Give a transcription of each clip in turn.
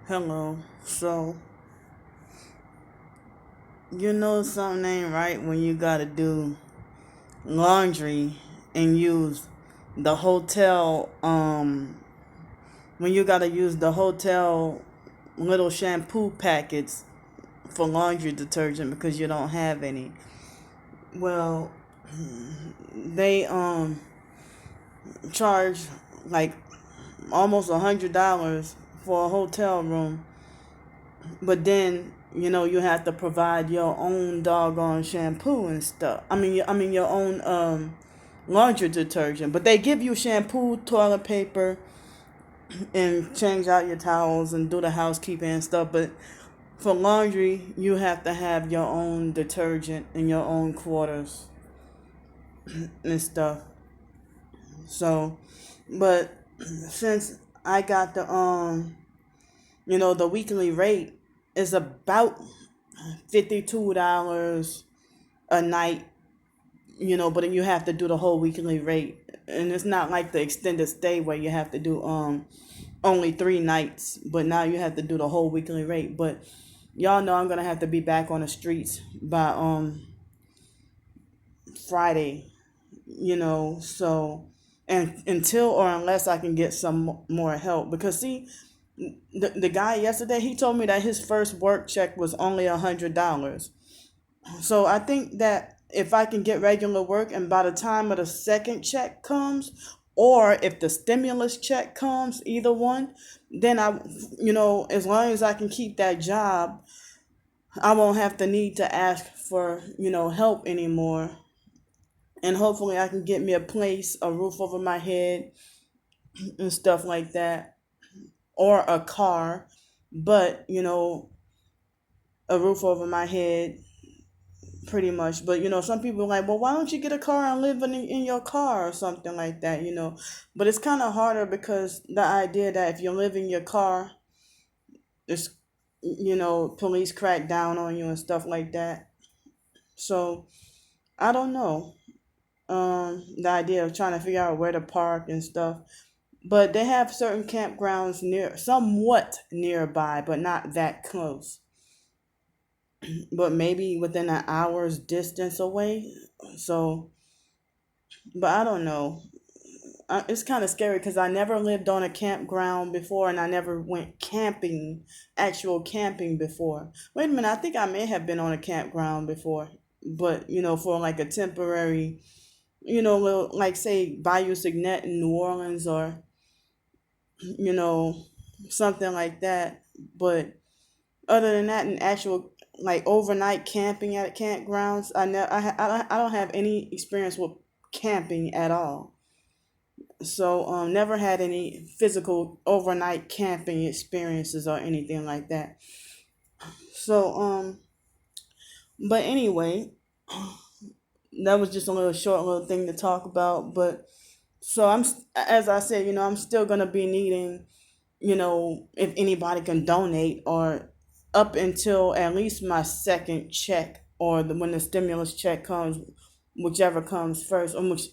Hello. So, something ain't right when you gotta do laundry and use the hotel, when you gotta use the hotel little shampoo packets for laundry detergent because you don't have any. Well, they, charge like almost $100 for a hotel room. But then, you have to provide your own doggone shampoo and stuff. I mean your own laundry detergent. But they give you shampoo, toilet paper, and change out your towels and do the housekeeping and stuff. But for laundry, you have to have your own detergent in your own quarters and stuff. So, but since I got the weekly rate is about $52 a night, but then you have to do the whole weekly rate. And it's not like the extended stay where you have to do only 3 nights, but now you have to do the whole weekly rate. But y'all know I'm gonna have to be back on the streets by Friday, so and until or unless I can get some more help. Because see, the guy yesterday, he told me that his first work check was only $100. So I think that if I can get regular work and by the time of the second check comes, or if the stimulus check comes, either one, then as long as I can keep that job, I won't have to need to ask for, help anymore. And hopefully I can get me a place, a roof over my head and stuff like that, or a car, but, a roof over my head pretty much. But some people are like, well, why don't you get a car and live in your car or something like that. But it's kind of harder because the idea that if you live in your car, it's police crack down on you and stuff like that. So I don't know, the idea of trying to figure out where to park and stuff. But they have certain campgrounds somewhat nearby, but not that close, but maybe within an hour's distance away. So, but I don't know. It's kind of scary because I never lived on a campground before, and I never went camping, actual camping before. Wait a minute, I think I may have been on a campground before, but for like a temporary, little, like say Bayou Signet in New Orleans, or you know something like that. But other than that, in actual like overnight camping at campgrounds, I don't have any experience with camping at all. So never had any physical overnight camping experiences or anything like that. So but anyway, that was just a little short little thing to talk about. But so as I said, I'm still gonna be needing, if anybody can donate, or up until at least my second check, or when the stimulus check comes, whichever comes first, or which,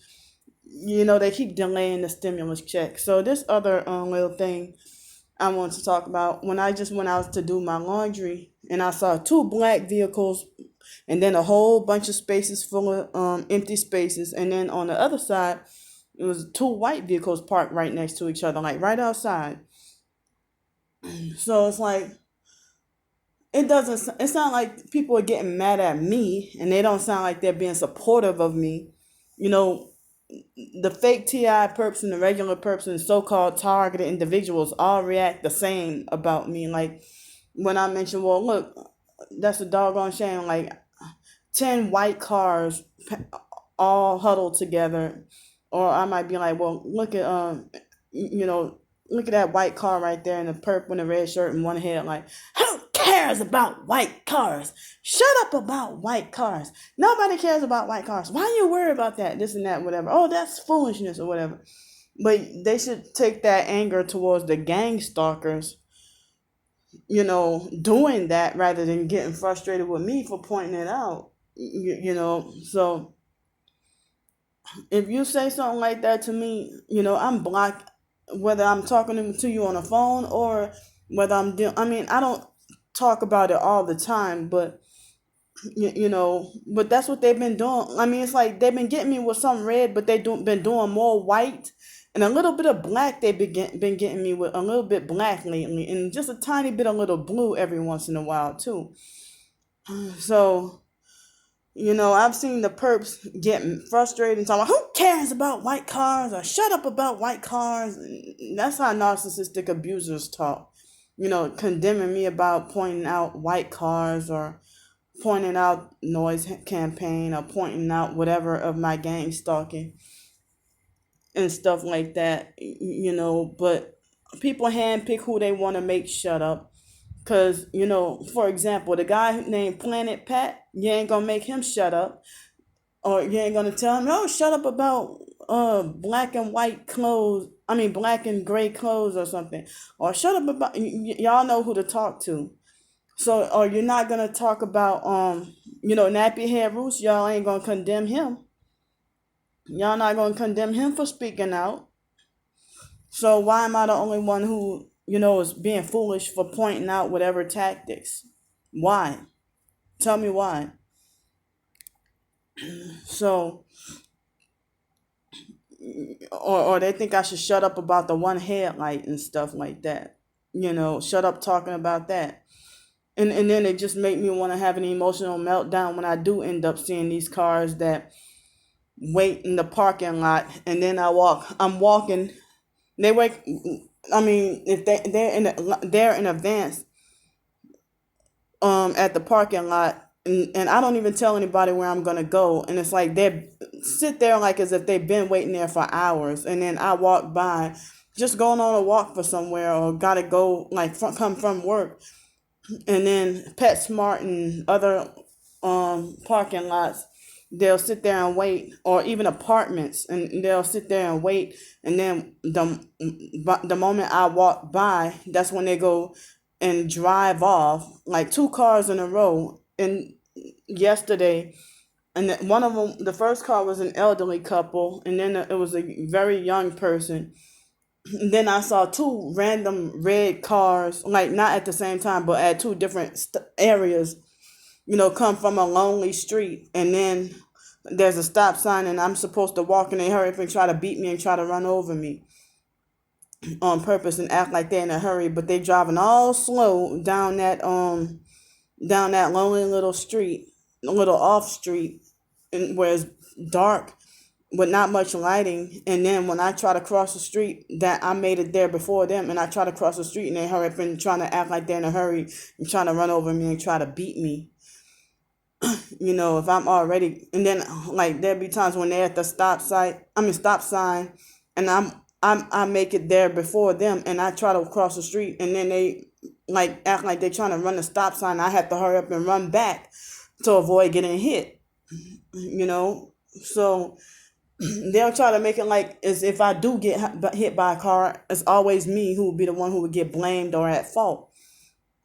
they keep delaying the stimulus check. So this other little thing I want to talk about, when I just went out to do my laundry and I saw two black vehicles and then a whole bunch of spaces full of empty spaces, and then on the other side it was two white vehicles parked right next to each other, like right outside. So it's like, it's not like people are getting mad at me, and they don't sound like they're being supportive of me. You know, the fake TI perps and the regular perps and so-called targeted individuals all react the same about me. Like when I mention, well, look, that's a doggone shame. Like 10 white cars all huddled together. Or I might be like, well, look at look at that white car right there, and the perp in the red shirt and one head. Like, who cares about white cars? Shut up about white cars. Nobody cares about white cars. Why you worry about that? This and that, whatever. Oh, that's foolishness or whatever. But they should take that anger towards the gang stalkers, doing that, rather than getting frustrated with me for pointing it out. So if you say something like that to me, I'm blocked, whether I'm talking to you on the phone or whether I'm doing, I mean, I don't talk about it all the time, but but that's what they've been doing. I mean, it's like they've been getting me with some red, but been doing more white and a little bit of black. Been getting me with a little bit black lately, and just a tiny bit of little blue every once in a while too. So I've seen the perps getting frustrated and talking, who cares about white cars, or shut up about white cars. That's how narcissistic abusers talk. Condemning me about pointing out white cars, or pointing out noise campaign, or pointing out whatever of my gang stalking and stuff like that. But people handpick who they want to make shut up. Because, for example, the guy named Planet Pat, you ain't going to make him shut up. Or you ain't going to tell him, oh, shut up about black and white clothes. I mean, black and gray clothes or something. Or shut up about, y'all know who to talk to. So, or you're not going to talk about, nappy head Roots. Y'all ain't going to condemn him. Y'all not going to condemn him for speaking out. So why am I the only one who, is being foolish for pointing out whatever tactics? Why? Tell me why. So, or they think I should shut up about the one headlight and stuff like that. Shut up talking about that. And then it just make me want to have an emotional meltdown when I do end up seeing these cars that wait in the parking lot, and then I'm walking. They wait. I mean, if they're in advance at the parking lot, and I don't even tell anybody where I'm gonna go, and it's like they sit there like as if they've been waiting there for hours, and then I walk by, just going on a walk for somewhere, or gotta go come from work, and then PetSmart and other parking lots, they'll sit there and wait, or even apartments, and they'll sit there and wait, and then the moment I walk by, that's when they go and drive off, like two cars in a row. And yesterday, and one of them, the first car was an elderly couple, and then it was a very young person. And then I saw two random red cars, like not at the same time, but at two different areas, come from a lonely street. And then there's a stop sign, and I'm supposed to walk, and they hurry up and try to beat me and try to run over me on purpose and act like they're in a hurry, but they driving all slow down that lonely little street, a little off street, and where it's dark with not much lighting. And then when I try to cross the street, that I made it there before them, and I try to cross the street, and they hurry up and trying to act like they're in a hurry and trying to run over me and try to beat me. If I'm already, and then like there'll be times when they're at the stop sign, and I make it there before them, and I try to cross the street, and then they like act like they're trying to run the stop sign. I have to hurry up and run back to avoid getting hit. So they'll try to make it like as if I do get hit by a car, it's always me who would be the one who would get blamed or at fault.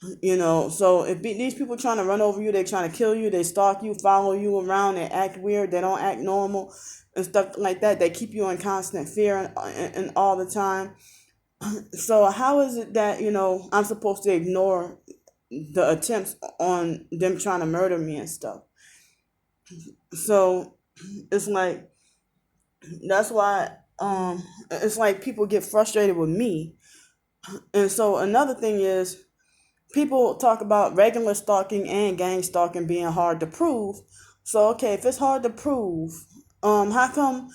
So if these people trying to run over you, they trying to kill you, they stalk you, follow you around, they act weird, they don't act normal and stuff like that. They keep you in constant fear and all the time. So how is it that, I'm supposed to ignore the attempts on them trying to murder me and stuff? So it's like, that's why it's like people get frustrated with me. And so another thing is, people talk about regular stalking and gang stalking being hard to prove. So, okay, if it's hard to prove, how come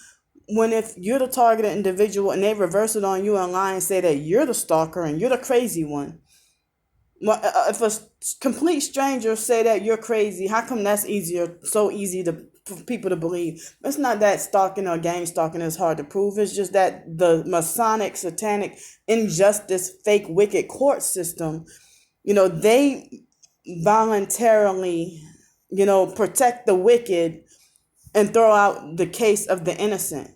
if you're the targeted individual and they reverse it on you and lie and say that you're the stalker and you're the crazy one? Well, if a complete stranger say that you're crazy, how come that's so easy for people to believe? It's not that stalking or gang stalking is hard to prove. It's just that the Masonic, satanic, injustice, fake, wicked court system, they voluntarily, protect the wicked and throw out the case of the innocent.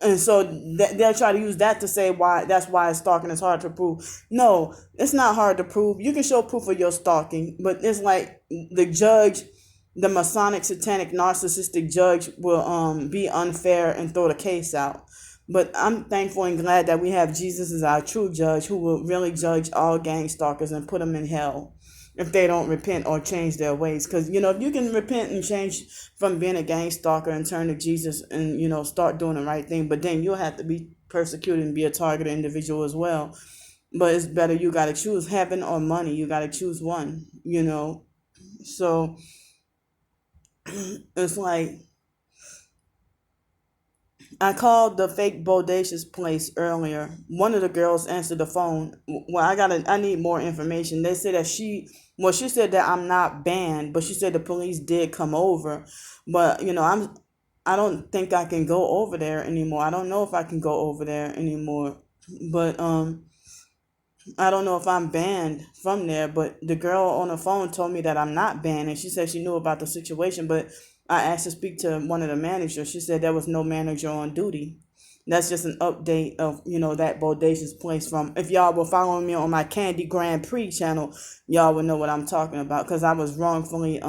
And so they'll try to use that to say that's why stalking is hard to prove. No, it's not hard to prove. You can show proof of your stalking, but it's like the judge, the Masonic, satanic, narcissistic judge will be unfair and throw the case out. But I'm thankful and glad that we have Jesus as our true judge, who will really judge all gang stalkers and put them in hell if they don't repent or change their ways. Because, if you can repent and change from being a gang stalker and turn to Jesus and, start doing the right thing, but then you'll have to be persecuted and be a targeted individual as well. But it's better, you got to choose heaven or money. You got to choose one. So it's like, I called the fake bodacious place earlier. One of the girls answered the phone. Well, I need more information. They said that she said that I'm not banned, but she said the police did come over. But, I don't think I can go over there anymore. I don't know if I can go over there anymore. But, I don't know if I'm banned from there, but the girl on the phone told me that I'm not banned, and she said she knew about the situation, but I asked to speak to one of the managers. She said there was no manager on duty. That's just an update of, that bodacious place from, if y'all were following me on my Candy Grandpre channel, y'all would know what I'm talking about, because I was wrongfully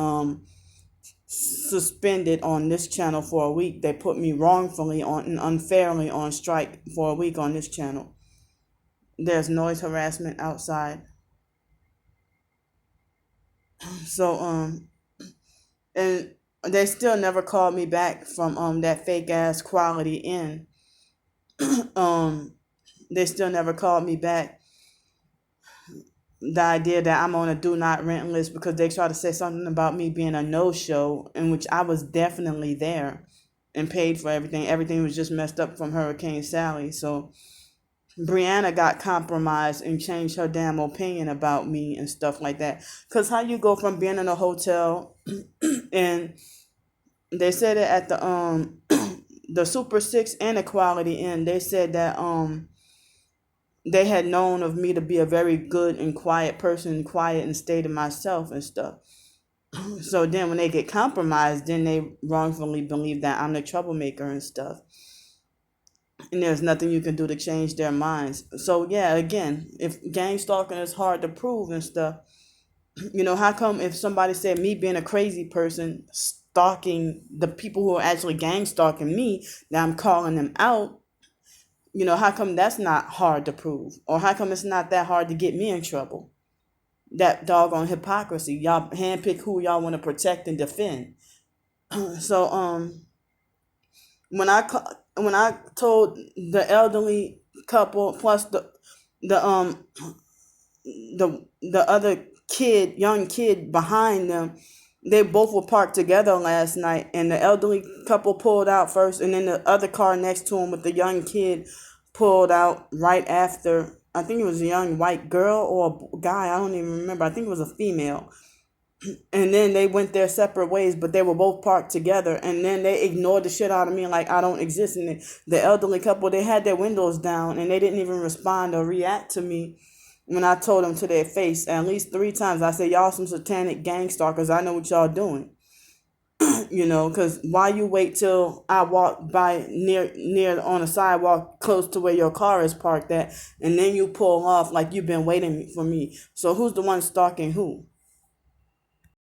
suspended on this channel for a week. They put me wrongfully on and unfairly on strike for a week on this channel. There's noise harassment outside. So and they still never called me back from that fake ass Quality Inn. They still never called me back. The idea that I'm on a do not rent list, because they try to say something about me being a no show, in which I was definitely there and paid for everything. Everything was just messed up from Hurricane Sally. So Brianna got compromised and changed her damn opinion about me and stuff like that. Because how you go from being in a hotel and they said it at the the Super 6 and the Quality Inn, they said that they had known of me to be a very good and quiet person, quiet and stay to myself and stuff. So then when they get compromised, then they wrongfully believe that I'm the troublemaker and stuff. And there's nothing you can do to change their minds. So yeah, again, if gang stalking is hard to prove and stuff, how come if somebody said me being a crazy person stalking the people who are actually gang stalking me, that I'm calling them out, how come that's not hard to prove? Or how come it's not that hard to get me in trouble? That doggone hypocrisy. Y'all handpick who y'all want to protect and defend. So when I told the elderly couple plus the other young kid behind them, they both were parked together last night, and the elderly couple pulled out first, and then the other car next to him with the young kid pulled out right after. I think it was a young white girl or a guy, I don't even remember. I think it was a female. And then they went their separate ways, but they were both parked together. And then they ignored the shit out of me like I don't exist. And the elderly couple, they had their windows down, and they didn't even respond or react to me when I told them to their face at least 3 times. I said, y'all some satanic gang stalkers. I know what y'all doing. Because why you wait till I walk by near on a sidewalk close to where your car is parked at, and then you pull off like you've been waiting for me. So who's the one stalking who?